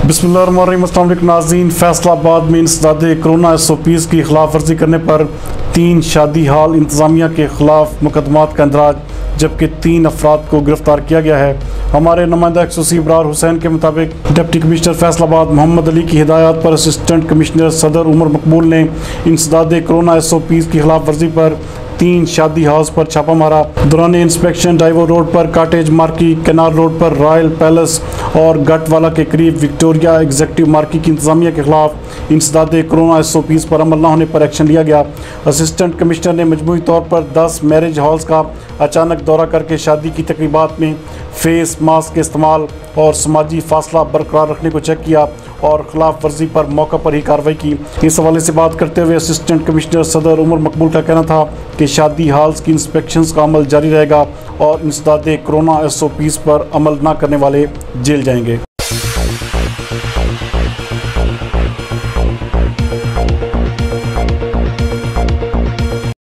बिस्मिल्लाहिर्रहमानिर्रहीम। अस्सलाम वालेकुम नाज़रीन, फैसलाबाद में इंसदाद कोरोना SOPs की खिलाफ वर्जी करने पर 3 शादी हाल इंतज़ामिया के खिलाफ मुकदमात का इंदराज, जबकि 3 अफराद को गिरफ्तार किया गया है। हमारे नुमाइंदा XOC इब्रार हुसैन के मुताबिक डिप्टी कमिश्नर फैसलाबाद मोहम्मद अली की हिदायत पर असिस्टेंट कमिश्नर सदर उमर मकबूल ने इंसदाद कोरोना SOPs की खिलाफ वर्जी पर 3 शादी हाउस पर छापा मारा। दौरान इंस्पेक्शन डाइवो रोड पर काटेज मार्की, कैनाल रोड पर रॉयल पैलेस और गटवाला के करीब विक्टोरिया एग्जेक्टिव मार्की की इंतजामिया के खिलाफ इंसदाद कोरोना SOPs पर अमल न होने पर एक्शन लिया गया। असिस्टेंट कमिश्नर ने मजमूई तौर पर 10 मैरिज हॉल्स का अचानक दौरा करके शादी की तकरीबात में फेस मास्क के इस्तेमाल और समाजी फासला बरकरार रखने को चेक किया और खिलाफ वर्जी पर मौका पर ही कार्रवाई की। इस हवाले से बात करते हुए असिस्टेंट कमिश्नर सदर उमर मकबूल का कहना था कि शादी हाल्स की इंस्पेक्शंस का अमल जारी रहेगा और इंसदाद कोरोना SOPs पर अमल न करने वाले जेल जाएंगे।